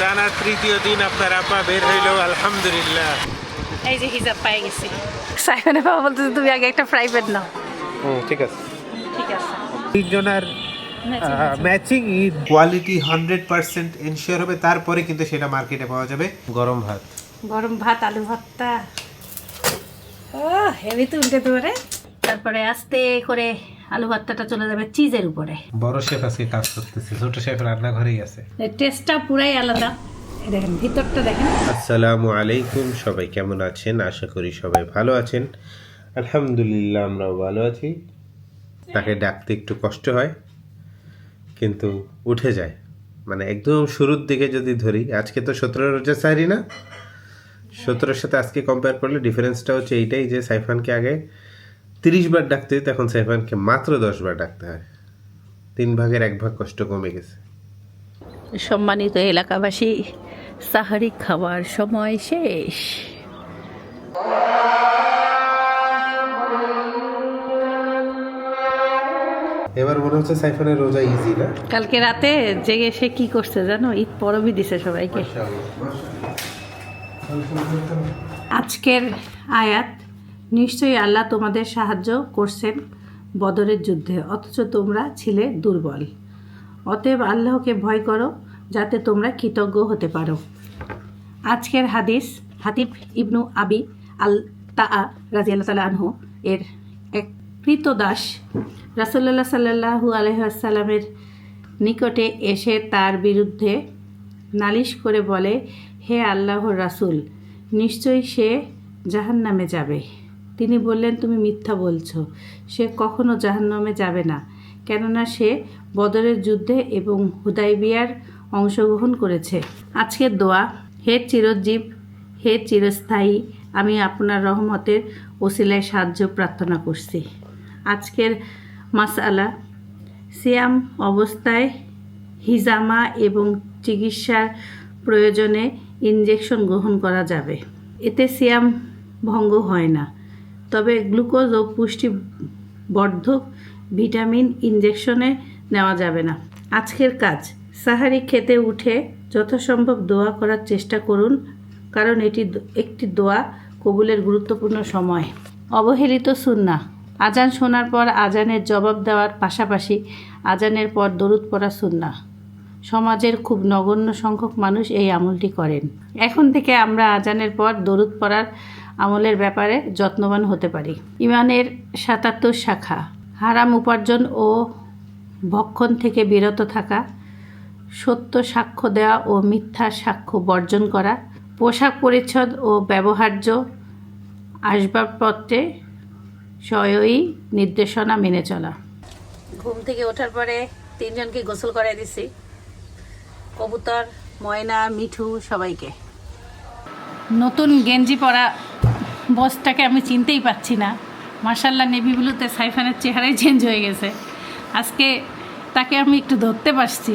টানা তৃতীয় দিন আপনার আপা বের হইল, আলহামদুলিল্লাহ। এই যে হিজাব পাই গেছি। সাইফানের বাবা বলতেছে তুমি আগে একটা প্রাইভেট নাও। ঠিক আছে, ঠিক আছে। তিনজনের ম্যাচিং ঈদ কোয়ালিটি 100% এনশিওর হবে, তারপরে কিন্তু সেটা মার্কেটে পাওয়া যাবে। গরম ভাত, গরম ভাত, আলু ভর্তা, ও হেভি তো উল্টে দেবে। তারপরে আস্তে করে আলু ভর্তাটা চলে যাবে চিজের উপরে। বড় শেফ আজকে কাজ করতেছে, ছোট শেফ রান্নাঘরেই আছে। টেস্টটা পুরাই আলাদা। এই দেখেন ভিতরটা দেখেন। আসসালামু আলাইকুম, সবাই কেমন আছেন? আশা করি সবাই ভালো আছেন। আলহামদুলিল্লাহ আমরাও ভালো আছি। তাকে ডাকতে একটু কষ্ট হয়, কিন্তু উঠে যায়। মানে একদম শুরুর দিকে যদি ধরি, আজকে তো 17 রোজা সাহরি না, 17-র সাথে আজকে কম্পেয়ার করলে ডিফারেন্সটা হচ্ছে এইটাই যে সাইফানকে আগে 30 বার ডাকতে হতো, এখন সাইফানকে মাত্র 10 বার ডাকতে হয়। 3 ভাগের 1 ভাগ কষ্ট কমে গেছে। সম্মানিত এলাকাবাসী, সাহারি খাওয়ার সময় শেষ। এবার মনে হচ্ছে সাইফানের রোজা ইজি না? কালকে রাতে জেগে সে কি করছে জানো? ঈদ পরবই দিছে সবাইকে। আজকের আয়াত, নিশ্চয়ই আল্লাহ তোমাদের সাহায্য করছেন বদরের যুদ্ধে, অথচ তোমরা ছিলে দুর্বল। অতএব আল্লাহকে ভয় করো যাতে তোমরা কৃতজ্ঞ হতে পারো। আজকের হাদিস হাতিব ইবনু আবি আল তাআ রাদিয়াল্লাহু তাআলা আনহু এর এক কৃতদাস রাসূলুল্লাহ সাল্লাল্লাহু আলাইহি ওয়াসাল্লামের নিকটে এসে তার বিরুদ্ধে নালিশ করে বলে, হে আল্লাহর রাসূল, নিশ্চয়ই সে জাহান্নামে যাবে। তিনি বললেন, তুমি মিথ্যা বলছো, সে কখনো জাহান্নামে যাবে না, কেননা সে বদরের যুদ্ধে এবং হুদাইবিয়ার অংশগ্রহণ করেছে। আজকের দোয়া, হে চিরজীব, হে চিরস্থায়ী, আমি আপনার রহমতের ওসিলায় সাহায্য প্রার্থনা করছি। আজকের মাসআলা, সিয়াম অবস্থায় হিজামা এবং চিকিৎসার প্রয়োজনে ইনজেকশন গ্রহণ করা যাবে, এতে সিয়াম ভঙ্গ হয় না। তবে গ্লুকোজ ও পুষ্টিবর্ধক ভিটামিন ইনজেকশনে নেওয়া যাবে না। আজকের কাজ, সাহারি খেতে উঠে যথাসম্ভব দোয়া করার চেষ্টা করুন, কারণ এটি একটি দোয়া কবুলের গুরুত্বপূর্ণ সময়। অবহেলিত সুন্নাহ, আজান শোনার পর আজানের জবাব দেওয়ার পাশাপাশি আজানের পর দরুদ পড়া সুন্নাহ। সমাজের খুব নগণ্য সংখ্যক মানুষ এই আমলটি করেন। এখন থেকে আমরা আজানের পর দরুদ পড়ার আমলের ব্যাপারে যত্নবান হতে পারি। ইমানের 77 শাখা, হারাম উপার্জন ও ভক্ষণ থেকে বিরত থাকা, সত্য সাক্ষ্য দেওয়া ও মিথ্যা সাক্ষ্য বর্জন করা, পোশাক পরিচ্ছদ ও ব্যবহার্য আসবাবপত্রে সয়ই নির্দেশনা মেনে চলা। ঘুম থেকে ওঠার পরে তিনজনকে গোসল করাই দিছি, কবুতর, ময়না, মিঠু, সবাইকে। নতুন গেঞ্জি পরা বসটাকে আমি চিনতেই পাচ্ছি না। মার্শাল্লাহ নেভি ব্লুতে সাইফানের চেহারাই চেঞ্জ হয়ে গেছে। আজকে তাকে আমি একটু ধরতে পারছি,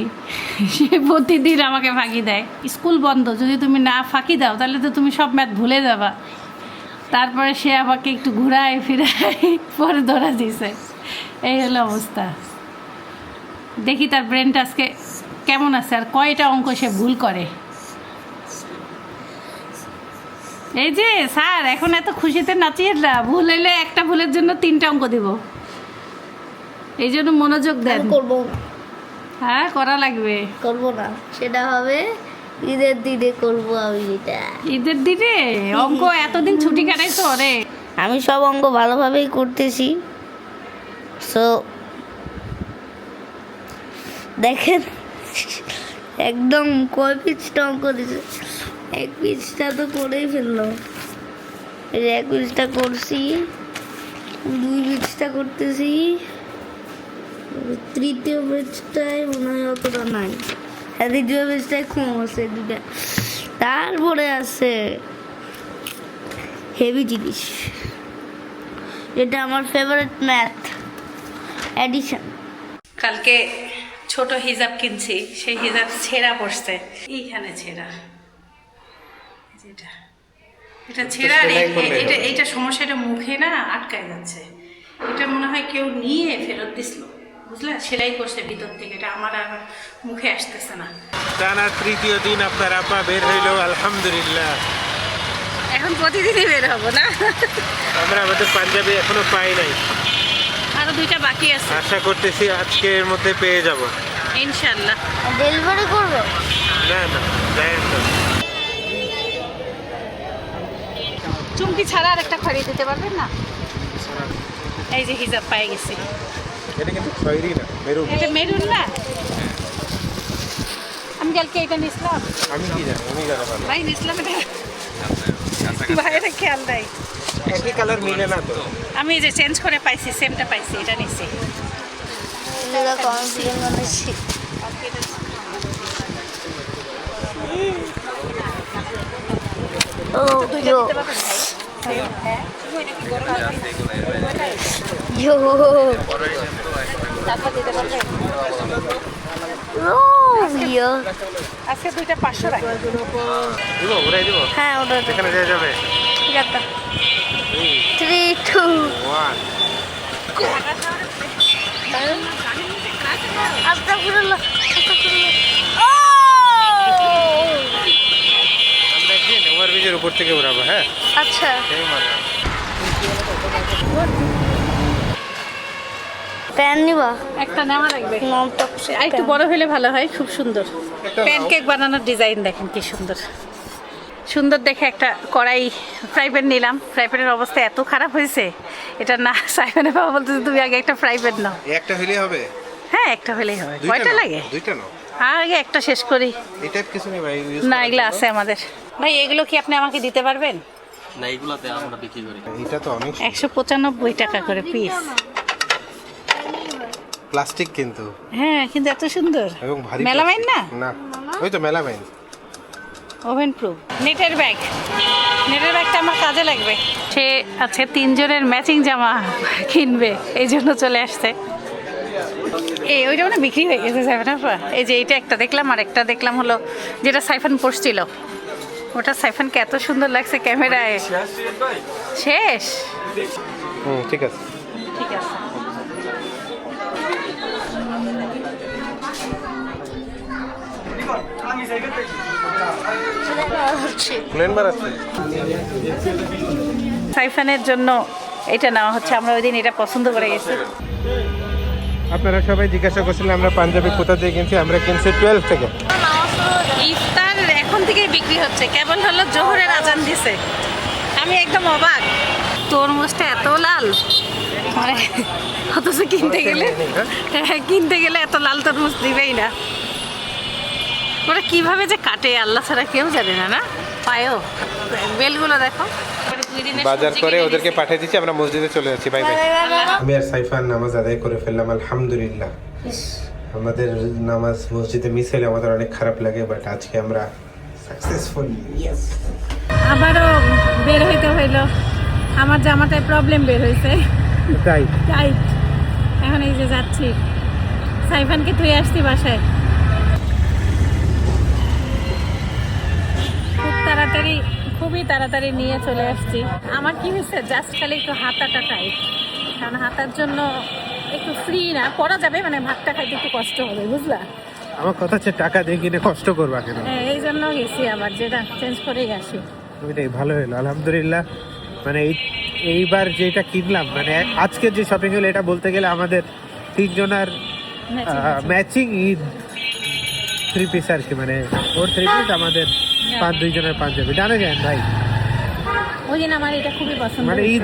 সে প্রতিদিন আমাকে ফাঁকি দেয়। স্কুল বন্ধ, যদি তুমি না ফাঁকি দাও তাহলে তো তুমি সব ম্যাথ ভুলে যাবা। তারপরে সে আমাকে একটু ঘুরায় ফিরায় পরে ধরা দিছে। এই হলো অবস্থা। দেখি তার ব্রেনটা আজকে কেমন আছে আর কয়টা অঙ্ক সে ভুল করে। এই যে স্যার এখন এত খুশিতে নাচিয়ে না, ভুল হইলে একটা ভুলের জন্য 3টা অঙ্ক দিব, এই জন্য মনোযোগ দেন। করবো, হ্যাঁ করা লাগবে। করবো না, সেটা হবে ঈদের দিনে করবো। আমি এটা ঈদের দিনে অঙ্ক এতদিন ছুটি কাটাইছো রে। আমি সব অঙ্ক ভালোভাবেই করতেছি। সো দেখেন একদম কয় পিসটা অঙ্ক দিছে, 1 পিসটা তো করেই ফেললো। এই যে 1 পিসটা করছি, 2 পিসটা করতেছি, তৃতীয় পেজটায় মনে হয় অতটা নাই। হ্যাঁ, দ্বিতীয় পেজটায় কম আছে 2টা। তারপরে আছে হেভি জিনিস, এটা আমার ফেভারিট ম্যাথ অ্যাডিশন। কালকে ছোট হিজাব কিনছি, সেই হিজাব ছেঁড়া পড়ছে, এইখানে ছেঁড়া, যেটা এটা ছেঁড়া। আর এটা এইটা সমস্যা, এটা মুখে না আটকায় যাচ্ছে। এটা মনে হয় কেউ নিয়ে ফেরত দিছিল, বুঝলে, সেলাই করছে ভিতর থেকে, এটা আমার আর মুখে আসতেছে না। টানা তৃতীয় দিন আপনার আব্বা বের হইলো, আলহামদুলিল্লাহ। এখন প্রতিদিনই বের হবো না? আমরা আমাদের পাঞ্জাবি এখনো পাই নাই, আরো 2টা বাকি আছে, আশা করতেছি আজকের মধ্যে পেয়ে যাব। ইনশাল্লাহ। ডেলিভারি করবে? না না, যাই না। চুমকি ছাড়া আর একটা খড়ি দিতে পারবেন না? এই যে হিজাব পাই গেছি। এটা কিন্তু খয়েরি না, মেরুন। এটা মেরুন না? আমি কালকে এটা নিছিলাম। আমি কি জানি, আমি জানা ভালো। ভাই নিছিলাম এটা, বাইরে খেয়াল নাই। একই কালার মিলে না তো। আমি এই যে চেঞ্জ করে পাইছি, সেমটা পাইছি, এটা নিছি। কনফিডেন্ট বানাচ্ছি। ও দুইটা দিতে পারবেন ভাই? হ্যাঁ। ইয়ো তারপর দিতে পারবেন? ও ইয়ো আজকে 2টা 500 রাখবেন। দিব, ওরাই দিব। হ্যাঁ ওটা এখানে যা যাবে। ঠিক আছে 3 2 ওয়ান। আস্তাগফিরুল্লাহ আস্তাগফিরুল্লাহ। ও আমরা একদিন ওভারব্রিজের উপর থেকে উড়াবো, হ্যাঁ? আচ্ছা সেই মজা। প্যান নিবা? একটা নেওয়া লাগবে। নন তো আর একটু বড় হলে ভালো হয়, খুব সুন্দর। প্যানকেক বানানোর ডিজাইন দেখেন কি সুন্দর সুন্দর দেখে একটা কড়াই ফ্রাই প্যান নিলাম। ফ্রাই প্যানের অবস্থা এত খারাপ হয়েছে, এটা না সাইফানের বাবা বলতেছে তুমি আগে একটা ফ্রাই প্যান নাও। একটা হলেই হবে? হ্যাঁ একটা হলেই হবে। কয়টা লাগে? দুইটা নাও। আগে একটা শেষ করি। এই টাইপ কিছু নেই ভাই, না এগুলো আছে আমাদের। ভাই এগুলো কি আপনি আমাকে দিতে পারবেন? না এগুলাতে আমরা বিক্রি করি। এটা তো অনেক 195 টাকা করে পিস। প্লাস্টিক কিন্তু, হ্যাঁ কিন্তু এত সুন্দর। এবং ভারী। মেলামাইন না? না, ওই তো মেলামাইন। ওভেন প্রুফ নেটের ব্যাগ। নেটের ব্যাগটা আমার কাজে লাগবে। সে আছে 3 জনের ম্যাচিং জামা কিনবে, এই জন্য চলে আসছে। এই ওইটা মানে বিক্রি হয়ে গেছে সাইফানের পর। এই যে এইটা একটা দেখলাম, আর একটা দেখলাম হলো যেটা সাইফান পরছিল, ওটা সাইফানকে এত সুন্দর লাগছে ক্যামেরায়। শেষ? ঠিক আছে। ঠিক আছে। প্লেন বার আছে। সাইফানের জন্য এটা নেওয়া হচ্ছে। আমরা ওই দিন এটা পছন্দ করে গেছি। আপনারা সবাই জিজ্ঞাসা করছিলেন আমরা পাঞ্জাবি কোথা থেকে কিনছি। আমরা কিনছি 12 থেকে। ইফতার এখন থেকেই বিক্রি হচ্ছে, কেবল হলো জোহরের আজান দিছে। আমি একদম অবাক, তরমুজটা এত লাল, মানে অথচ কিনতে গেলে এত লাল তরমুজ দিবেই না। ওরা কিভাবে যে কাটে আল্লাহ ছাড়া কেউ জানে না। না পায়ও বেলগুলো দেখো। বাজার করে ওদেরকে পাঠিয়ে দিচ্ছি, আমরা মসজিদে চলে যাচ্ছি। Bye bye. আমি আর সাইফান নামাজ আদায় করে ফেললাম, আলহামদুলিল্লাহ। আমাদের নামাজ মসজিদে মিস হলে আমাদের অনেক খারাপ লাগে, বাট আজকে আমরা সাকসেসফুল। ইয়েস। আবারও বের হইতে হইলো। আমার জামাটায় প্রবলেম বের হয়েছে, তাই টাইট। এখন এই যে যাচ্ছি, সাইফানকে তুই আসছি বাসায়। খুবই তাড়াতাড়ি নিয়ে চলে আসছি। আমার কি হয়েছে, জাস্ট খালি একটু হাতাটা টাইট, কারণ হাতার জন্য একটু ফ্রি না পরা যাবে, মানে ভাতটা খাইতে একটু কষ্ট হবে, বুঝলা? আমার কথা হচ্ছে টাকা দিয়ে কিনে কষ্ট করবা কেন? হ্যাঁ এই জন্য গেছি, আবার যেটা চেঞ্জ করেই আসি। ওইটাই ভালো হলো, আলহামদুলিল্লাহ। মানে এইবার যেটা কিনলাম, মানে আজকে যে শপিং হলো, এটা বলতে গেলে আমাদের 3 জনের ম্যাচিং ঈদ 3 পিস আর কি। মানে ওর 3 পিস, আমাদের 2 জনের পাঞ্জাবি। জানা যায় ভাই, ওই দিন আমার এটা খুবই পছন্দ মানে ঈদ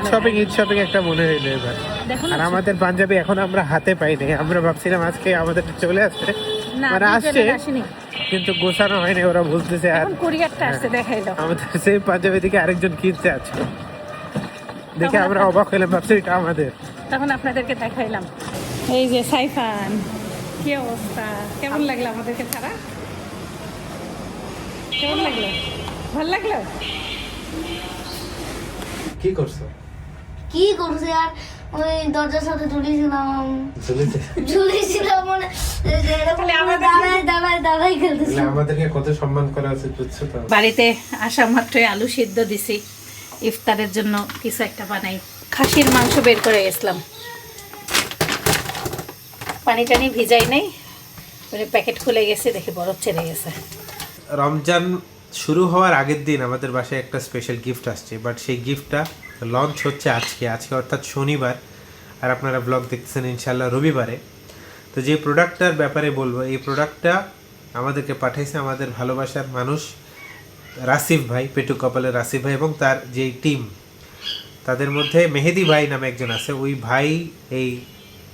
শপিং একটা মনে হইলো এবার। দেখুন আর আমাদের পাঞ্জাবি এখন আমরা হাতে পাইনি। আমরা ভাবছিলাম আজকে আমাদের চলে আসছে, না, মানে আসছে আসেনি, কিন্তু গোছানো হয়নি। ওরা বলতেছে আর এখন কুরিয়ারটা আসছে, দেখাইলো। আমাদের সেই পাঞ্জাবি দিকে আরেকজন কিনতে আছে, দেখে আমরা অবাক হলাম, ভাবছি এটা আমাদের। তখন আপনাদেরকে দেখাইলাম। এই যে সাইফান, কি অবস্থা, কেমন লাগলো আমাদেরকে ছাড়া? কেমন লাগলো? ভালো লাগলো? কি করছো? কি করছে আর ওই দরজার সাথে ঝুলিয়েছিলাম, মানে দাঁড়াই খেলতেছি। আমাদেরকে কত সম্মান করা উচিত, বুঝছো তো? বাড়িতে আসা মাত্রই আলু সিদ্ধ দিছি, ইফতারের জন্য কিছু একটা বানাই। খাসির মাংস বের করে গেছিলাম, পানি টানি ভিজাই নেই, মানে প্যাকেট খুলে গেছে, দেখি বরফ ছেড়ে গেছে। রমজান শুরু হওয়ার আগের দিন আমাদের বাসায় একটা স্পেশাল গিফট আসছে, বাট সেই গিফটটা লঞ্চ হচ্ছে আজকে অর্থাৎ শনিবার, আর আপনারা ব্লগ দেখতেছেন ইনশাল্লাহ রবিবারে। তো যে প্রোডাক্টটার ব্যাপারে বলবো, এই প্রোডাক্টটা আমাদেরকে পাঠাইছে আমাদের ভালোবাসার মানুষ রাসিফ ভাই, পেটু কপালের রাসিফ ভাই, এবং তার যেই টিম, তাদের মধ্যে মেহেদি ভাই নামে একজন আছে, ওই ভাই এই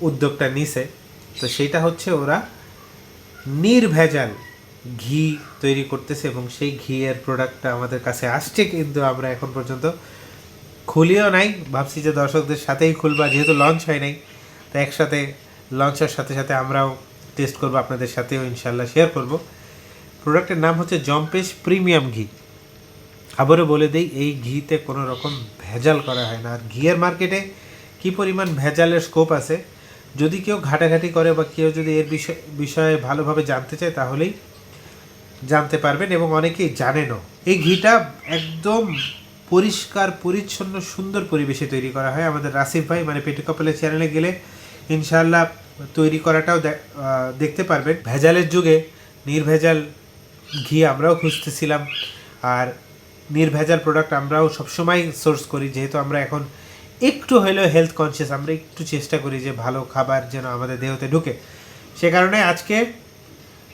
উদ্যোগটা নিছে। তো সেইটা হচ্ছে ওরা নির্ভেজাল ঘি তৈরি করতেছে, এবং সেই ঘিয়ের প্রোডাক্টটা আমাদের কাছে আসছে, কিন্তু আমরা এখন পর্যন্ত খুলিও নাই। ভাবছি যে দর্শকদের সাথেই খুলবা, যেহেতু লঞ্চ হয় নাই, তো একসাথে লঞ্চের সাথে সাথে আমরাও টেস্ট করব, আপনাদের সাথেও ইনশাল্লাহ শেয়ার করব। প্রোডাক্টের নাম হচ্ছে জম্পেশ প্রিমিয়াম ঘি। আবারও বলে দেই, এই ঘিতে কোনো রকম ভেজাল করা হয় না। আর ঘিয়ের মার্কেটে কি পরিমাণ ভেজালের স্কোপ আছে, যদি কেউ ঘাটাঘাটি করে বা কেউ যদি এর বিষয়ে ভালোভাবে জানতে চায়, তাহলেই জানতে পারবেন, এবং অনেকেই জানেনও। এই ঘিটা একদম পরিষ্কার পরিচ্ছন্ন সুন্দর পরিবেশে তৈরি করা হয়। আমাদের রাসিফ ভাই মানে পেটু কপালের চ্যানেলে গেলে ইনশাআল্লাহ তৈরি করাটাও দেখতে পারবেন। ভেজালের যুগে নির্ভেজাল ঘি আমরাও খুঁজতেছিলাম, আর নির্ভেজাল প্রোডাক্ট আমরাও সবসময় সোর্স করি, যেহেতু আমরা এখন একটু হলেও হেলথ কনসিয়াস, আমরা একটু চেষ্টা করি যে ভালো খাবার যেন আমাদের দেহতে ঢুকে। সে কারণে আজকে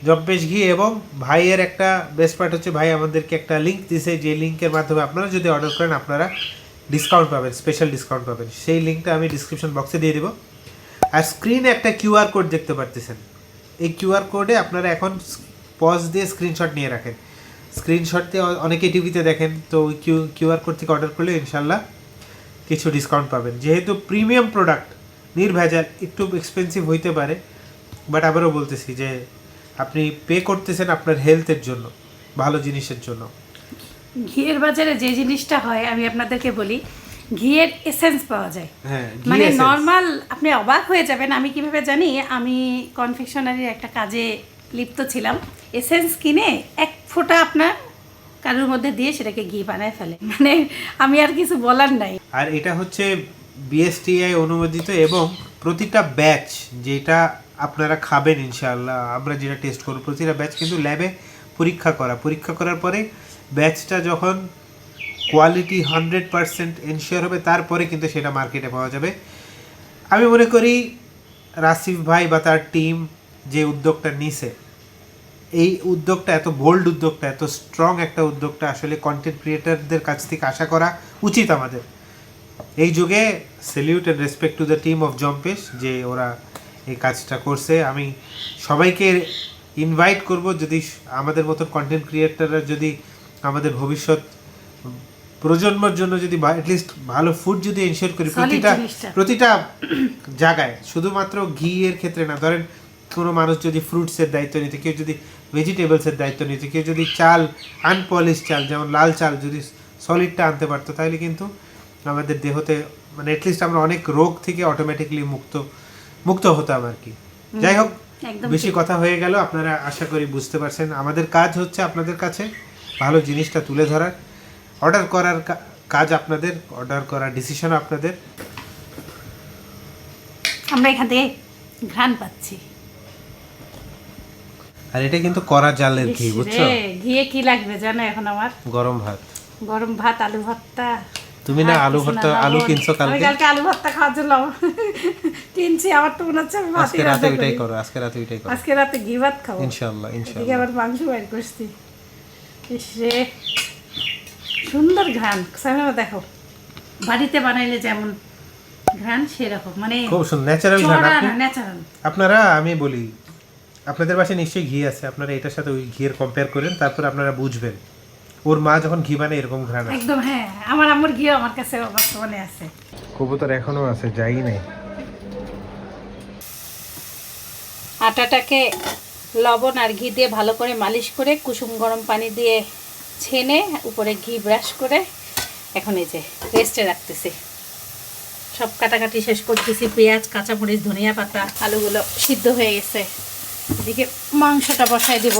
জম্পেশ ঘি, এবং ভাইয়ের একটা বেস্ট পার্ট হচ্ছে ভাই আমাদেরকে একটা লিঙ্ক দিয়েছে, যে লিঙ্কের মাধ্যমে আপনারা যদি অর্ডার করেন আপনারা ডিসকাউন্ট পাবেন, স্পেশাল ডিসকাউন্ট পাবেন। সেই লিঙ্কটা আমি ডিসক্রিপশন বক্সে দিয়ে দেবো। আর স্ক্রিনে একটা কিউআর কোড দেখতে পারতেছেন, এই কিউআর কোডে আপনারা এখন পজ দিয়ে স্ক্রিনশট নিয়ে রাখেন। স্ক্রিনশট দিয়ে অনেকেই টিভিতে দেখেন, তো ওই কিউআর কোড থেকে অর্ডার করলে ইনশাল্লাহ কিছু ডিসকাউন্ট পাবেন। যেহেতু প্রিমিয়াম প্রোডাক্ট, নির্ভেজাল, একটু এক্সপেন্সিভ হইতে পারে, বাট আবারও বলতেছি যে আপনি পে করতেছেন আপনার হেলথের জন্য, ভালো জিনিসের জন্য। ঘিয়ের বাজারে যে জিনিসটা হয় আমি আপনাদেরকে বলি, ঘিয়ের এসেন্স পাওয়া যায়। হ্যাঁ, মানে নর্মাল, আপনি অবাক হয়ে যাবেন আমি কিভাবে জানি। আমি কনফেকশনারির একটা কাজে লিপ্ত ছিলাম, এসেন্স কিনে এক ফোঁটা আপনার কারুর মধ্যে দিয়ে সেটাকে ঘি বানায় ফেলে, মানে আমি আর কিছু বলার নাই। আর এটা হচ্ছে বিএসটিআই অনুমোদিত, এবং প্রতিটা ব্যাচ যেটা আপনারা খাবেন ইনশাআল্লাহ, আমরা যেটা টেস্ট করব, প্রতিটা ব্যাচ কিন্তু ল্যাবে পরীক্ষা করার পরে ব্যাচটা যখন কোয়ালিটি 100% এনশিওর হবে, তারপরে কিন্তু সেটা মার্কেটে পাওয়া যাবে। আমি মনে করি রাসিফ ভাই বা তার টিম যে উদ্যোগটা নিছে, এই উদ্যোগটা এত বোল্ড উদ্যোগটা, এত স্ট্রং একটা উদ্যোগটা আসলে কন্টেন্ট ক্রিয়েটারদের কাছ থেকে আশা করা উচিত আমাদের। এই যুগে salute and respect to the team of জম্পেশ, যে ওরা এই কাজটা করছে। আমি সবাইকে ইনভাইট করব, যদি আমাদের মতো কন্টেন্ট ক্রিয়েটাররা যদি আমাদের ভবিষ্যৎ প্রজন্মের জন্য যদি অ্যাটলিস্ট ভালো ফুড যদি এনশিওর করি প্রতিটা জায়গায়, শুধুমাত্র ঘিয়ের ক্ষেত্রে না, ধরেন কোনো মানুষ যদি ফ্রুটসের দায়িত্ব নিতে, কেউ যদি ভেজিটেবলসের দায়িত্ব নিতে, কেউ যদি চাল আনপলিশ চাল যেমন লাল চাল যদি সলিডটা আনতে পারতো, তাহলে কিন্তু আমাদের দেহতে মানে অ্যাটলিস্ট আমরা অনেক রোগ থেকে অটোমেটিকলি মুক্ত হতাম আর কি। যাই হোক, বেশি কথা হয়ে গেল, আপনারা আশা করি বুঝতে পারছেন। আমাদের কাজ হচ্ছে আপনাদের কাছে ভালো জিনিসটা তুলে ধরার, অর্ডার করার কাজ আপনাদের, অর্ডার করার ডিসিশন আপনাদের। আমরা এখান থেকে ঘ্রাণ পাচ্ছি, আর এটা কিন্তু কড়া জালের ঘি, বুঝছো? ঘিয়ে কি লাগবে জানো এখন আমার? গরম ভাত, আলু ভর্তা। তুমি না আলু ভর্তা, আলু কিনছো কালকে? কালকে আলু ভর্তা খাওয়ার জন্য কিনছি। আমার তো মনে হচ্ছে আজকে রাতে ওইটাই করো, আজকে রাতে ঘি ভাত খাবো ইনশাআল্লাহ। এদিকে আবার মাংস বাইর করছি। রে সুন্দর ঘ্রাণ, সামনে দেখো, বাড়িতে বানাইলে যেমন ঘ্রাণ সেরকম, মানে খুব সুন্দর ন্যাচারাল ঘ্রাণ। ন্যাচারাল। আপনারা, আমি বলি, আপনাদের বাসায় নিশ্চয়ই ঘি আছে, আপনারা এটার সাথে ওই ঘিয়ের কম্পেয়ার করেন, তারপর আপনারা বুঝবেন ওর মা যখন ঘি বানায় এরকম ঘ্রাণ আসে। একদম, হ্যাঁ, আমার আম্মুর ঘি আমার কাছে বর্তমানে আছে। কবুতর এখনো আছে, যাই নাই। আটাটাকে লবণ আর ঘি দিয়ে ভালো করে মালিশ করে কুসুম গরম পানি দিয়ে ছেনে উপরে ঘি ব্রাশ করে এখন এই যে রেস্টে রাখতেছি। সব কাটাকাটি শেষ করতেছি, পেঁয়াজ, কাঁচামরিচ, ধনিয়া পাতা, আলুগুলো সিদ্ধ হয়ে গেছে। এদিকে মাংসটা বসাই দেব,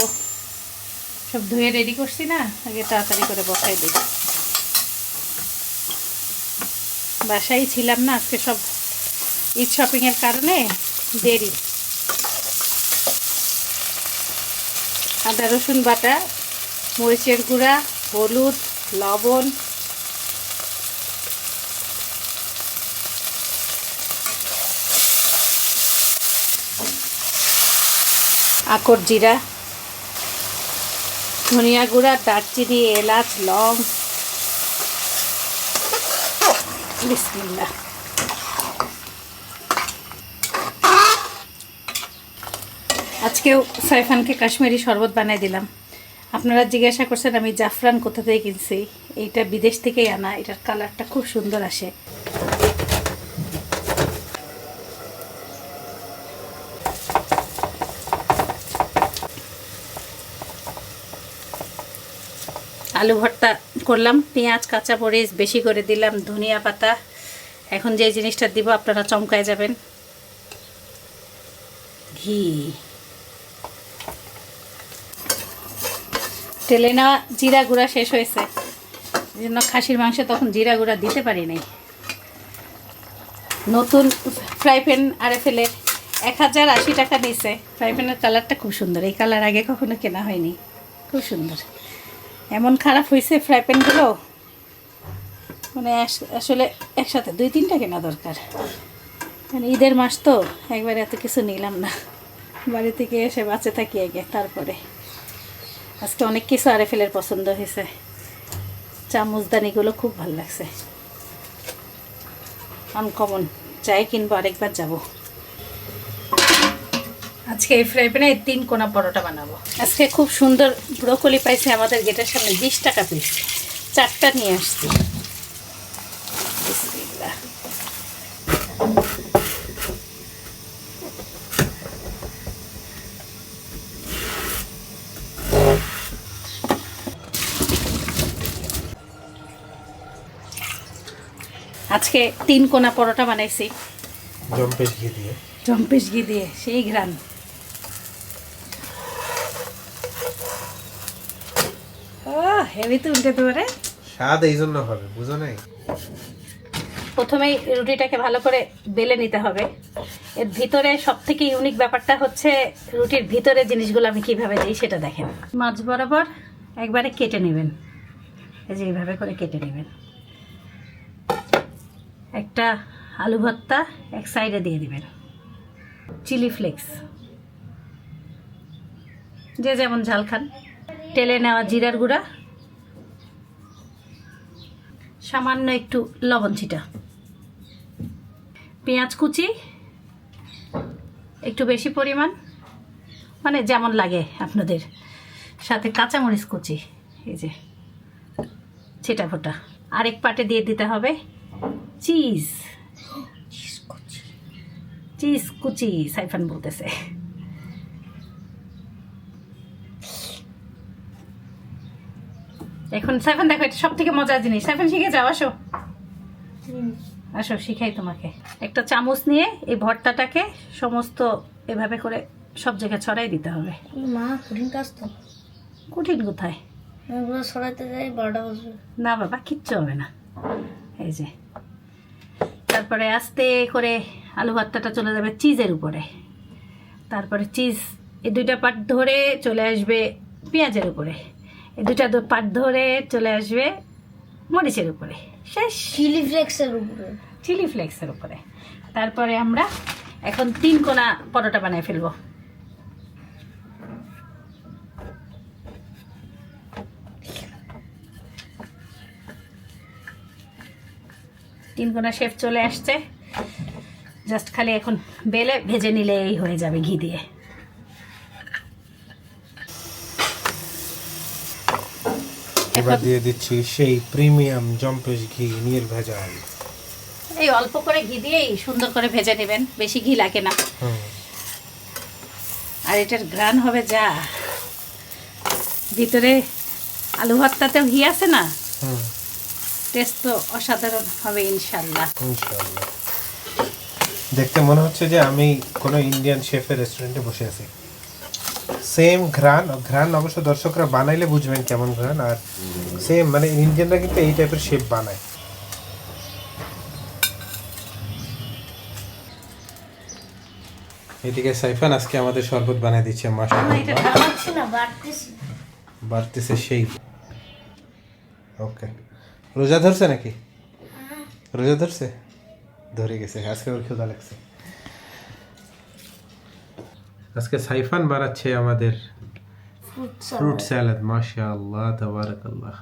সব ধুয়ে রেডি করছি না, আগে তাড়াতাড়ি করে বসাই দিই। বাসায় ছিলাম না আজকে, সব ঈদ শপিংয়ের কারণে দেরি। আদা রসুন বাটা, মরিচের গুঁড়া, হলুদ, লবণ, আকর জিরা, ধনিয়া গুঁড়া, দারচিনি, এলাচ, লং। বিসমিল্লাহ। আজকেও সাইফানকে কাশ্মীরি শরবত বানিয়ে দিলাম। আপনারা জিজ্ঞাসা করছেন আমি জাফরান কোথা থেকে কিনছি। এইটা বিদেশ থেকেই আনা, এটার কালারটা খুব সুন্দর আসে। আলু ভর্তা করলাম, পেঁয়াজ, কাঁচা মরিচ বেশি করে দিলাম, ধনিয়া পাতা। এখন যে জিনিসটা দিব আপনারা চমকায় যাবেন, ঘি। তেলে না জিরা গুঁড়া শেষ হয়েছে, এই জন্য খাসির মাংসে তখন জিরা গুঁড়া দিতে পারি নাই। নতুন ফ্রাই প্যান আরএফএলের 1080 টাকা নিয়েছে। ফ্রাই প্যানের কালারটা খুব সুন্দর, এই কালার আগে কখনো কেনা হয়নি, খুব সুন্দর। এমন খারাপ হয়েছে ফ্রাই প্যানগুলো, মানে আসলে একসাথে 2-3টা কেনা দরকার। মানে ঈদের মাস তো একবারে এত কিছু নিলাম না, বাড়ি থেকে এসে বাঁচে থাকি আগে। তারপরে আজকে অনেক কিছু আরএফএলের পছন্দ হয়েছে, চামচদানিগুলো খুব ভালো লাগছে, আনকমন। চাই কিনবো, আরেকবার যাব। আজকে এই ফ্রাই প্যানে 3 কোনা পরোটা বানাবো। আজকে খুব সুন্দর ব্রোকলি পাইছে আমাদের গেটের সামনে, 20 টাকা পিস, 4টা নিয়ে আসছি। বিসমিল্লাহ। আজকে 3 কোনা পরোটা বানাইছি জম্পেশ ঘি দিয়ে। জম্পেশ ঘি দিয়ে, সেই ঘ্রাণ। হেভি তো উল্টে দেবো রে, স্বাদ এই জন্য হবে, বুঝো নাই? প্রথমেই রুটিটাকে ভালো করে বেলে নিতে হবে। এর ভিতরে সব থেকে ইউনিক ব্যাপারটা হচ্ছে রুটির ভিতরে জিনিসগুলো আমি কিভাবে দিই সেটা দেখেন। মাছ বরাবর একবারে কেটে নেবেন, এই যে এইভাবে করে কেটে নেবেন। একটা আলু ভর্তা এক সাইডে দিয়ে দিবেন, চিলি ফ্লেক্স, যে যেমন ঝাল খান, তেলে নেওয়া জিরার গুঁড়া, সামান্য একটু লবণ ছিটা, পেঁয়াজ কুচি একটু বেশি পরিমাণ, মানে যেমন লাগে আপনাদের, সাথে কাঁচামরিচ কুচি, এই যে ছিটা ফোটা। আরেক পাটে দিয়ে দিতে হবে চিজ, চিজ কুচি সাইফান বলতেছে। এখন সাইফান দেখো, এটা সব থেকে মজার জিনিস। সাইফান শিখে যাও, আসো আসো শিখাই তোমাকে। একটা চামচ নিয়ে এই ভর্তাটাকে সমস্ত এভাবে করে সব জায়গায় ছড়াই দিতে হবে। মা কঠিন কাজ তো। কঠিন কোথায়, এগুলো ছড়াইতে যাই 12টা বাজবে। না বাবা, কিচ্ছু হবে না। এই যে তারপরে আস্তে করে আলু ভর্তাটা চলে যাবে চিজের উপরে, তারপরে চিজ এই 2টা পাট ধরে চলে আসবে পেঁয়াজের উপরে, এই 2টা পাট ধরে চলে আসবে মরিচের উপরে, শেষ চিলি ফ্লেক্সের উপরে, চিলি ফ্লেক্সের উপরে। তারপরে আমরা এখন 3 কোনা পরোটা বানিয়ে ফেলবো। তিন কোনা শেপ চলে আসছে, জাস্ট খালি এখন বেলে ভেজে নিলেই হয়ে যাবে ঘি দিয়ে। এবার দিয়ে দিচ্ছি সেই প্রিমিয়াম জম্পেশ ঘি, নির্ভেজাল। এই অল্প করে ঘি দিয়েই সুন্দর করে ভেজে নেবেন, বেশি ঘি লাগে না। আর এটার ঘ্রাণ হবে যা, ভিতরে আলু ভর্তাতেও ঘি আছে না, টেস্ট তো অসাধারণ হবে ইনশাল্লাহ। ইনশাআল্লাহ। দেখতে মনে হচ্ছে যে আমি কোনো ইন্ডিয়ান শেফের রেস্টুরেন্টে বসে আছি। সেম ঘ্রাণ, ঘ্রাণ অবশ্য দর্শকরা বানাইলে বুঝবেন কেমন ঘ্রাণ। আর সেম মানে ইন্ডিয়ানরা কিন্তু এই টাইপের শেফ বানায়। এদিকে সাইফান আজকে আমাদের শরবত বানিয়ে দিচ্ছে মাশাআল্লাহ, খাওয়াচ্ছি না, বাড়তেছি। বাড়তেছে সেই। ওকে, রোজা ধরছে নাকি? রোজা ধরছে, ধরে গেছে, আজকে ওর ক্ষুধা লাগছে। আজকে সাইফান বানাচ্ছে আমাদের ফ্রুট স্যালাড, মাশাআল্লাহ তাবারাকাল্লাহ।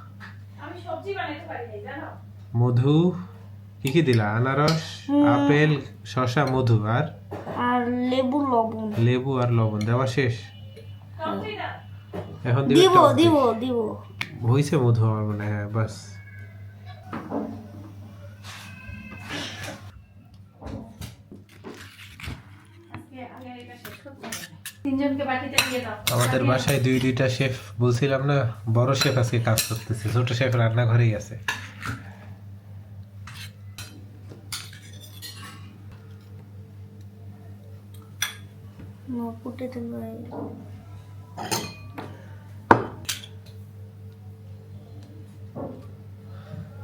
আমি সবজি বানাতে পারি না জানো। মধু কি কি দিলা? আনারস, আপেল, শসা, মধু আর আর লেবু, লবণ লেবু আর লবণ দেওয়া শেষ। সবজি না এখন দিবে দিব টক দিব দই। দিব। হয়েছে মধু আমার মনে হয়, হ্যাঁ বাস। তিনজনকে বাটিতে দিয়ে দাও। আমাদের বাসায় দুইটা শেফ, বলছিলাম না, বড় শেফ আজকে কাজ করতেছে, ছোট শেফ রান্নাঘরেই আছে। No, put it in my...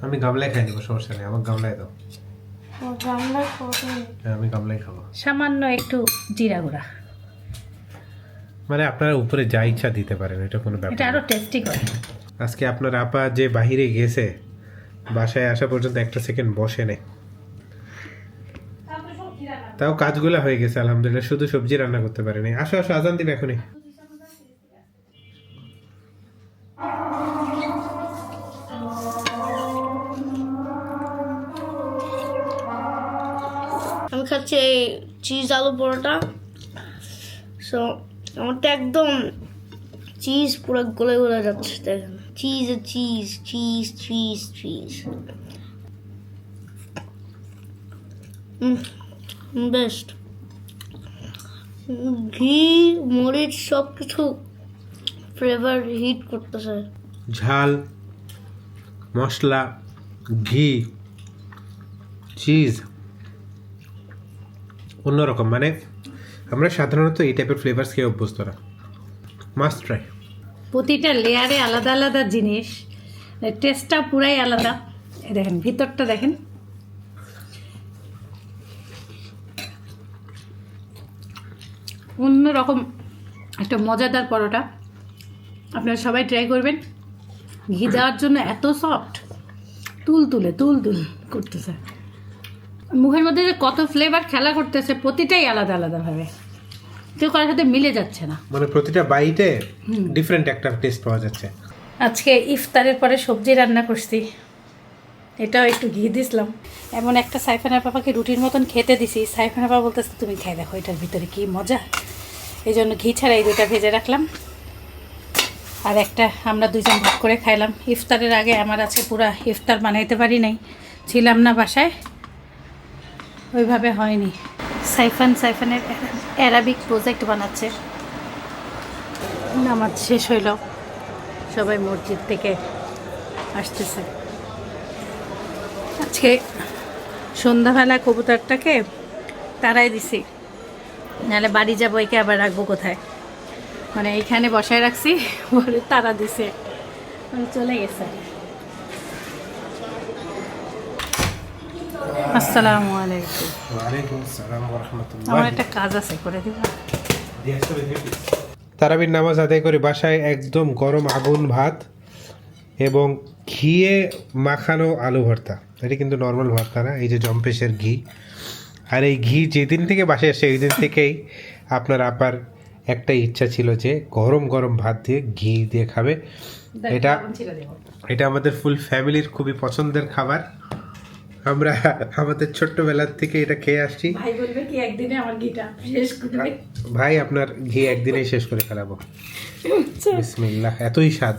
আমি গামলায় খাই দেবো, সমস্যা নেই, আমার গামলায় দাও। রান্নার পরে হ্যাঁ, আমি গামলায় খাবো। সামান্য একটু জিরা গুঁড়া, মানে আপনারা উপরে যা ইচ্ছা দিতে পারেন, এটা কোনো ব্যাপার এটা না। আরো টেস্টি করে। আজকে আপনার আপা যে বাহিরে গেছে, বাসায় আসা পর্যন্ত একটা সেকেন্ড বসে নেই, তাও কাজগুলো হয়ে গেছে আলহামদুলিল্লাহ, শুধু সবজি রান্না করতে পারেনি। আসো আসো, আজান দিবে এখনই। আমি খাচ্ছি এই চিজ আলু পরোটা। সো আমারটা একদম চিজ পুরো গলে গলে যাচ্ছে, দেখেন, cheese cheese cheese cheese cheese. Best. ঘি, মরিচ সব কিছু ফ্লেভার হিট করতেছে। ঝাল, মশলা, ঘি, চিজ অন্যরকম, মানে আমরা সাধারণত এই টাইপের ফ্লেভার্স খেয়ে অভ্যস্ত না। Must try. প্রতিটা লেয়ারে আলাদা আলাদা জিনিস, টেস্টটা পুরাই আলাদা। এই দেখেন ভিতরটা দেখেন, অন্যরকম একটা মজাদার পরোটা। আপনারা সবাই ট্রাই করবেন। ঘি দেওয়ার জন্য এত সফট, তুল তুলে করতেছে, মুখের মধ্যে যে কত ফ্লেভার খেলা করতেছে, প্রতিটাই আলাদা আলাদাভাবে, কেউ কারোর সাথে মিলে যাচ্ছে না। মানে প্রতিটা বাইটে ডিফারেন্ট একটা টেস্ট পাওয়া যাচ্ছে। আজকে ইফতারের পরে সবজি রান্না করছি, এটাও একটু ঘি দিছিলাম। এমন একটা সাইফানের পাপাকে রুটির মতন খেতে দিছি, সাইফানের পাপা বলতেছে তুমি খেয়ে দেখো এটার ভিতরে কি মজা। এই জন্য ঘি ছাড়া এই দুটা ভেজে রাখলাম, আর একটা আমরা দুজন ভাগ করে খাইলাম। ইফতারের আগে আমার আছে পুরা ইফতার বানাইতে পারি নাই, ছিলাম না বাসায়, ওইভাবে হয়নি। সাইফানের অ্যারাবিক প্রজেক্ট বানাচ্ছে। নামাজ শেষ হইল, সবাই মসজিদ থেকে আসতেছে। আজকে সন্ধ্যাবেলা কবুতরটাকে তাড়াই দিছি, নাহলে বাড়ি যাবো, একে আবার রাখবো কোথায়, মানে এইখানে বসায় রাখছি, পরে তাড়া দিছে, মানে চলে গেছে। আসসালামু আলাইকুম। ওয়ালাইকুম আসসালাম ওয়া রাহমাতুল্লাহ। আমার একটা কাজ আছে, করে দিব। তারাবির নামাজ আদায় করে বাসায় একদম গরম আগুন ভাত এবং ঘিয়ে মাখানো আলু ভর্তা। এটা কিন্তু নর্মাল ভর্তা না, এই যে জম্পেশের ঘি। আর এই ঘি যেদিন থেকে বাসায় আসে ওই দিন থেকেই আপনার আপার একটা ইচ্ছা ছিল যে গরম গরম ভাত দিয়ে ঘি দিয়ে খাবে। এটা আমাদের ফুল ফ্যামিলির খুবই পছন্দের খাবার। আমরা আমাদের ছোট্টবেলার থেকে এটা খেয়ে আসছি। ভাই বলবে কি একদিনে আমার ঘিটা শেষ করবে। ভাই আপনার ঘি একদিনেই শেষ করে ফেলাবো। বিসমিল্লাহ, এতই স্বাদ।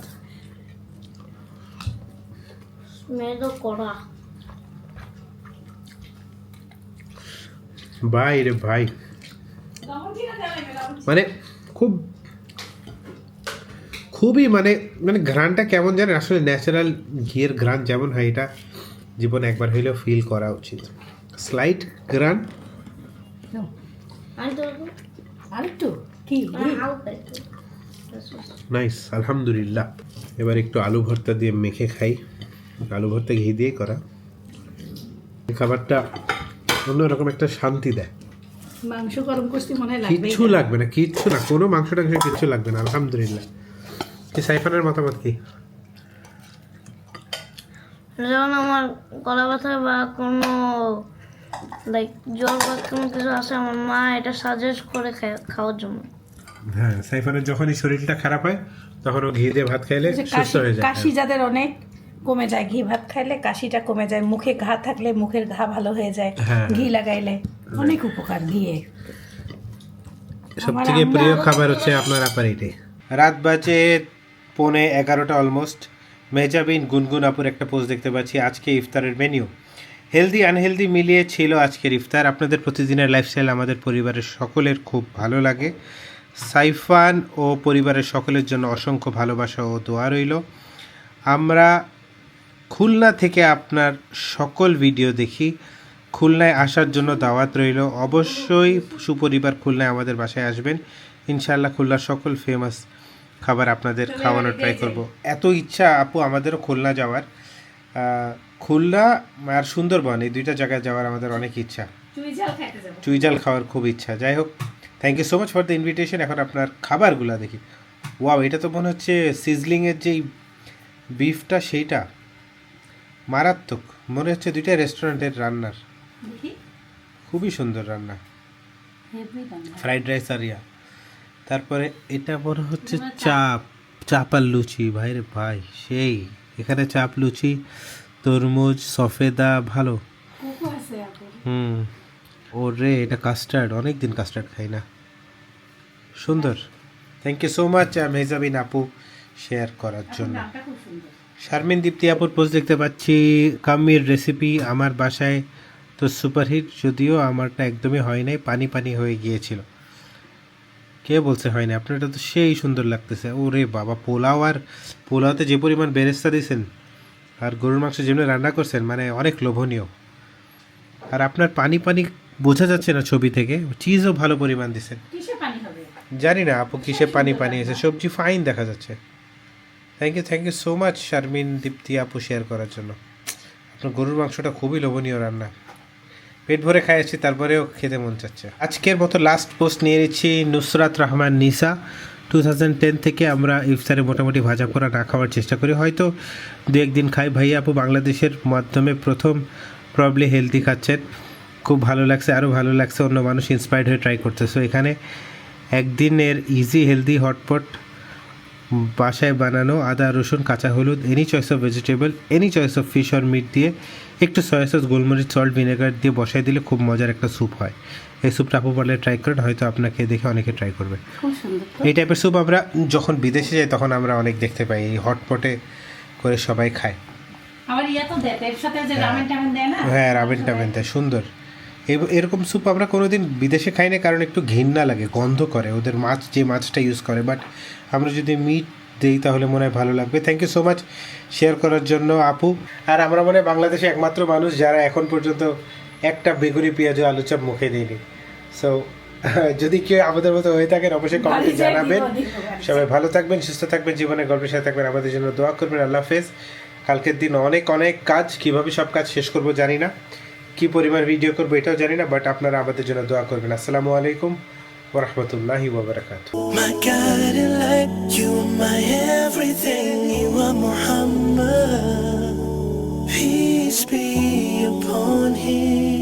মেদো কড়া। ভাই রে ভাই, মানে খুবই মানে ঘ্রাণটা কেমন জানেন, আসলে ন্যাচারাল ঘিয়ের ঘ্রাণ যেমন হয়, এটা জীবনে একবার হইলেও ফিল করা উচিত। স্লাইট ঘ্রাণ, আরেকটু কি নাইস, আলহামদুলিল্লাহ। এবার একটু আলু ভর্তা দিয়ে মেখে খাই। আলু ভর্তা ঘি দিয়ে করা, এই খাবারটা অন্যরকম একটা শান্তি দেয়। মাংস গরম করছি মনে হয় লাগবে কিচ্ছু লাগবে না, কিচ্ছু না, কোনো মাংস টাংস কিচ্ছু লাগবে না। আলহামদুলিল্লাহ। কি সাইফানের মতামত কি? যখন আমার গলা ব্যথা বা কোনো লাইক জ্বর বা কোনো কিছু আসে, আমার মা এটা সাজেস্ট করে খাওয়ার জন্য। হ্যাঁ, সাইফানের যখনই শরীরটা খারাপ হয় তখন ও ঘি দিয়ে ভাত খাইলে সুস্থ হয়ে যায়। কাশি যাদের অনেক কমে যায়, ঘি ভাত খাইলে কাশিটা কমে যায়। মুখে ঘা থাকলে মুখের ঘা ভালো হয়ে যায় হ্যাঁ। ঘি লাগাইলে, অনেক উপকার ঘিয়ে। সব থেকে প্রিয় খাবার হচ্ছে আপনার আপার এটাই। রাত বাজে 11:45 অলমোস্ট। মেজাবিন গুনগুন আপুর একটা পোস্ট দেখতে পাচ্ছি, আজকে ইফতারের মেনু হেলদি আনহেলদি মিলিয়ে ছিল আজকের ইফতার। আপনাদের প্রতিদিনের লাইফস্টাইল আমাদের পরিবারের সকলের খুব ভালো লাগে। সাইফান ও পরিবারের সকলের জন্য অসংখ্য ভালোবাসা ও দোয়া রইল। আমরা খুলনা থেকে আপনার সকল ভিডিও দেখি, খুলনায় আসার জন্য দাওয়াত রইল। অবশ্যই সুপরিবার খুলনায় আমাদের বাসায় আসবেন ইনশাআল্লাহ। খুলনার সকল ফেমাস খাবার আপনাদের খাওয়ানোর ট্রাই করব। এত ইচ্ছা আপু আমাদেরও খুলনা যাওয়ার, খুলনা আর সুন্দরবন এই দুইটা জায়গায় যাওয়ার আমাদের অনেক ইচ্ছা। চুইঝাল খাওয়ার খুব ইচ্ছা। যাই হোক, thank you so much for the invitation. এখন আপনার খাবারগুলো দেখি। ওয়াও, এটা তো মনে হচ্ছে সিজলিংয়ের যেই বিফটা সেইটা মারাত্মক মনে হচ্ছে, দুইটা রেস্টুরেন্টের রান্নার। খুবই সুন্দর রান্না, ফ্রাইড রাইস আর ইয়া। তারপরে এটা মনে হচ্ছে চাপ আর লুচি। ভাই রে ভাই, সেই এখানে চাপ লুচি, তরমুজ, সফেদা, ভালো। ওরে এটা কাস্টার্ড, অনেক দিন কাস্টার্ড খাই না, সুন্দর। Thank you so much Mehjabin আপু শেয়ার করার জন্য। শারমিন দীপ্তি আপুর পোস্ট দেখতে পাচ্ছি, কাম্মির রেসিপি আমার বাসায় তো সুপারহিট, যদিও আমারটা একদমই হয় নাই, পানি পানি হয়ে গিয়েছিল। কে বলছে হয় না? আপনারটা তো সেই সুন্দর লাগতেছে। ওরে বাবা, পোলাওতে যে পরিমাণ বেরেস্তা দিয়েছেন আর গরুর মাংস যেমনি রান্না করছেন, মানে অনেক লোভনীয়। আর আপনার পানি পানি বোঝা যাচ্ছে না ছবি থেকে, চিজও ভালো পরিমাণ দিয়েছেন। জানি না আপু কিসে পানি পানি এসে, সবজি ফাইন দেখা যাচ্ছে। Thank you so much Sharmin Dipti আপু শেয়ার করার জন্য। আপনার গরুর মাংসটা খুবই লোভনীয় রান্না, পেট ভরে খাইয়েছি তারপরেও খেতে মন চাচ্ছে। আজকের মতো লাস্ট পোস্ট নিয়ে নিচ্ছি নুসরাত রহমান নিসা। 2010 থেকে আমরা ইফতারে মোটামুটি ভাজা পোড়া না খাওয়ার চেষ্টা করি, হয়তো দু একদিন খাই। ভাইয়া আপু বাংলাদেশের মাধ্যমে প্রথম প্রবলি হেলদি খাচ্ছেন, খুব ভালো লাগছে, আরও ভালো লাগছে। অন্য মানুষ ইন্সপায়ার্ড হয়ে ট্রাই করতেছে। এখানে একদিনের ইজি হেলদি হটপট বাসায় বানানো, আদা রসুন কাঁচা হলুদ, any choice of vegetable, any choice of fish or meat দিয়ে একটু সয়া সস, গোলমরিচ, সল্ট, ভিনেগার দিয়ে বসাই দিলে খুব মজার একটা স্যুপ হয়। এই স্যুপটা আপু বলে ট্রাই করেন, হয়তো আপনাকে দেখে অনেকে ট্রাই করবে। এই টাইপের স্যুপ আমরা যখন বিদেশে যাই তখন আমরা অনেক দেখতে পাই, এই হটপটে করে সবাই খায়। হ্যাঁ, রামেন টামেন দেয়, সুন্দর। এরকম স্যুপ আমরা কোনোদিন বিদেশে খাই না, কারণ একটু ঘৃণা লাগে, গন্ধ করে ওদের মাছ, যে মাছটা ইউজ করে। বাট আমরা যদি মিট দিই তাহলে মনে হয় ভালো লাগবে। Thank you so much share করার জন্য আপু। আর আমরা মনে হয় বাংলাদেশে একমাত্র মানুষ যারা এখন পর্যন্ত একটা বেগুনি পেঁয়াজ আলু চপ মুখে দিইনি। সো যদি কেউ আমাদের মতো হয়ে থাকেন অবশ্যই কমেন্টে জানাবেন। সবাই ভালো থাকবেন, সুস্থ থাকবেন, জীবনের গল্পের সাথে থাকবেন, আমাদের জন্য দোয়া করবেন। আল্লাহ হাফেজ। কালকের দিন অনেক অনেক কাজ, কীভাবে সব কাজ শেষ করবো জানি না, কী পরিমাণ ভিডিও করবো এটাও জানি না, বাট আপনারা আমাদের জন্য দোয়া করবেন। আসসালামু আলাইকুম ওয়া রাহমাতুল্লাহি ওয়া বারাকাতুহু। My guiding light, you are my everything, you are Muhammad. Peace be upon him.